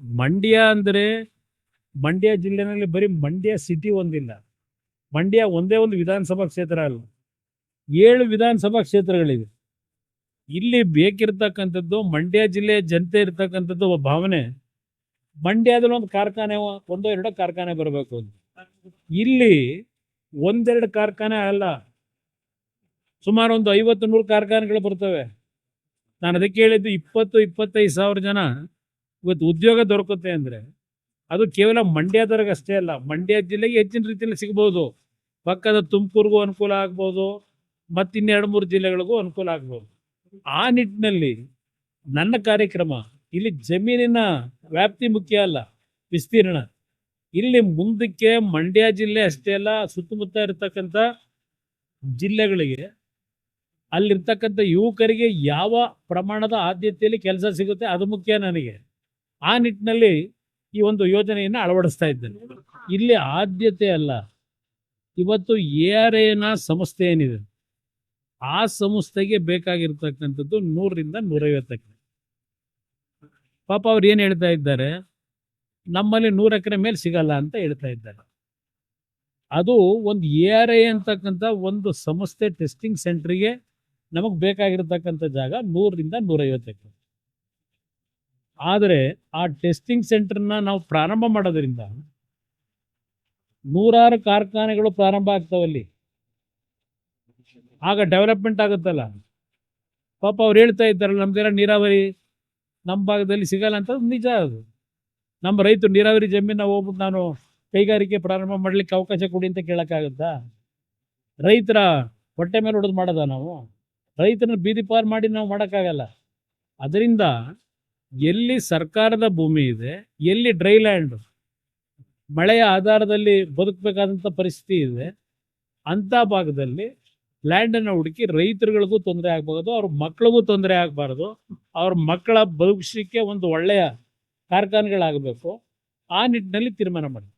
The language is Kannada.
ಮಂಡ್ಯ ಅಂದರೆ ಮಂಡ್ಯ ಜಿಲ್ಲೆನಲ್ಲಿ ಬರೀ ಮಂಡ್ಯ ಸಿಟಿ ಒಂದಿಲ್ಲ. ಮಂಡ್ಯ ಒಂದೇ ಒಂದು ವಿಧಾನಸಭಾ ಕ್ಷೇತ್ರ ಅಲ್ಲ, 7 ವಿಧಾನಸಭಾ ಕ್ಷೇತ್ರಗಳಿವೆ. ಇಲ್ಲಿ ಬೇಕಿರ್ತಕ್ಕಂಥದ್ದು ಮಂಡ್ಯ ಜಿಲ್ಲೆಯ ಜನತೆ ಇರ್ತಕ್ಕಂಥದ್ದು ಒಬ್ಬ ಭಾವನೆ, ಮಂಡ್ಯದಲ್ಲಿ ಒಂದು ಕಾರ್ಖಾನೆ, ಒಂದೋ ಎರಡೋ ಕಾರ್ಖಾನೆ ಬರಬೇಕು ಅಂತ. ಇಲ್ಲಿ ಒಂದೆರಡು ಕಾರ್ಖಾನೆ ಅಲ್ಲ, ಸುಮಾರು ಒಂದು 50-100 ಕಾರ್ಖಾನೆಗಳು ಬರ್ತವೆ. ನಾನು ಅದಕ್ಕೆ ಹೇಳಿದ್ದು 20-25 ಸಾವಿರ ಜನ ಇವತ್ತು ಉದ್ಯೋಗ ದೊರಕುತ್ತೆ ಅಂದರೆ ಅದು ಕೇವಲ ಮಂಡ್ಯದವ್ರಿಗೆ ಅಷ್ಟೇ ಅಲ್ಲ, ಮಂಡ್ಯ ಜಿಲ್ಲೆಗೆ ಹೆಚ್ಚಿನ ರೀತಿಯಲ್ಲಿ ಸಿಗ್ಬೋದು. ಪಕ್ಕದ ತುಮಕೂರಿಗೂ ಅನುಕೂಲ ಆಗ್ಬೋದು, ಮತ್ತಿನ್ನೆರಡು-ಮೂರು ಜಿಲ್ಲೆಗಳಿಗೂ ಅನುಕೂಲ ಆಗ್ಬೋದು. ಆ ನಿಟ್ಟಿನಲ್ಲಿ ನನ್ನ ಕಾರ್ಯಕ್ರಮ ಇಲ್ಲಿ ಜಮೀನಿನ ವ್ಯಾಪ್ತಿ ಮುಖ್ಯ ಅಲ್ಲ, ವಿಸ್ತೀರ್ಣ. ಇಲ್ಲಿ ಮುಂದಕ್ಕೆ ಮಂಡ್ಯ ಜಿಲ್ಲೆ ಅಷ್ಟೇ ಅಲ್ಲ, ಸುತ್ತಮುತ್ತ ಇರತಕ್ಕಂಥ ಜಿಲ್ಲೆಗಳಿಗೆ ಅಲ್ಲಿರ್ತಕ್ಕಂಥ ಯುವಕರಿಗೆ ಯಾವ ಪ್ರಮಾಣದ ಆದ್ಯತೆಯಲ್ಲಿ ಕೆಲಸ ಸಿಗುತ್ತೆ ಅದು ಮುಖ್ಯ ನನಗೆ. ಆ ನಿಟ್ಟಿನಲ್ಲಿ ಈ ಒಂದು ಯೋಜನೆಯನ್ನು ಅಳವಡಿಸ್ತಾ ಇದ್ದೇನೆ. ಇಲ್ಲಿ ಆದ್ಯತೆ ಅಲ್ಲ, ಇವತ್ತು ARAನ ಸಂಸ್ಥೆ ಏನಿದೆ ಆ ಸಂಸ್ಥೆಗೆ ಬೇಕಾಗಿರ್ತಕ್ಕಂಥದ್ದು 100ರಿಂದ 150 ಎಕರೆ. ಪಾಪ ಅವ್ರು ಏನು ಹೇಳ್ತಾ ಇದ್ದಾರೆ, ನಮ್ಮಲ್ಲಿ 100 ಎಕರೆ ಮೇಲೆ ಸಿಗಲ್ಲ ಅಂತ ಹೇಳ್ತಾ ಇದ್ದಾರೆ. ಅದು ಒಂದು ARA ಅಂತಕ್ಕಂಥ ಒಂದು ಸಂಸ್ಥೆ ಟೆಸ್ಟಿಂಗ್ ಸೆಂಟ್ರಿಗೆ ನಮಗೆ ಬೇಕಾಗಿರ್ತಕ್ಕಂಥ ಜಾಗ 100ರಿಂದ 150 ಎಕರೆ. ಆದರೆ ಆ ಟೆಸ್ಟಿಂಗ್ ಸೆಂಟರ್ನ ನಾವು ಪ್ರಾರಂಭ ಮಾಡೋದ್ರಿಂದ ನೂರಾರು ಕಾರ್ಖಾನೆಗಳು ಪ್ರಾರಂಭ ಆಗ್ತಾವಲ್ಲಿ, ಆಗ ಡೆವಲಪ್ಮೆಂಟ್ ಆಗುತ್ತಲ್ಲ. ಪಾಪ ಅವ್ರು ಹೇಳ್ತಾ ಇದ್ದಾರಲ್ಲ, ನಮ್ದೆಲ್ಲ ನೀರಾವರಿ ನಮ್ಮ ಭಾಗದಲ್ಲಿ ಸಿಗಲ್ಲ ಅಂತ. ನಿಜ ಅದು. ನಮ್ಮ ರೈತರು ನೀರಾವರಿ ಜಮೀನ ಹೋಗ್ಬಿಟ್ಟು ನಾನು ಕೈಗಾರಿಕೆ ಪ್ರಾರಂಭ ಮಾಡಲಿಕ್ಕೆ ಅವಕಾಶ ಕೊಡಿ ಅಂತ ಕೇಳೋಕ್ಕಾಗುತ್ತಾ? ರೈತರ ಹೊಟ್ಟೆ ಮೇಲೆ ಹೊಡೆದು ಮಾಡೋದ ನಾವು? ರೈತರನ್ನ ಬೀದಿ ಪಾರು ಮಾಡಿ ನಾವು ಮಾಡೋಕ್ಕಾಗಲ್ಲ. ಅದರಿಂದ ಎಲ್ಲಿ ಸರ್ಕಾರದ ಭೂಮಿ ಇದೆ, ಎಲ್ಲಿ ಡ್ರೈ ಲ್ಯಾಂಡ್, ಮಳೆಯ ಆಧಾರದಲ್ಲಿ ಬದುಕಬೇಕಾದಂಥ ಪರಿಸ್ಥಿತಿ ಇದೆ, ಅಂಥ ಭಾಗದಲ್ಲಿ ಲ್ಯಾಂಡನ್ನು ಹುಡುಕಿ ರೈತರುಗಳಿಗೂ ತೊಂದರೆ ಆಗಬಾರ್ದು, ಅವ್ರ ಮಕ್ಕಳಿಗೂ ತೊಂದರೆ ಆಗಬಾರ್ದು, ಅವ್ರ ಮಕ್ಕಳ ಬದುಕಿಸಲಿಕ್ಕೆ ಒಂದು ಒಳ್ಳೆಯ ಕಾರ್ಖಾನೆಗಳಾಗಬೇಕು. ಆ ನಿಟ್ಟಿನಲ್ಲಿ ತೀರ್ಮಾನ ಮಾಡಿ.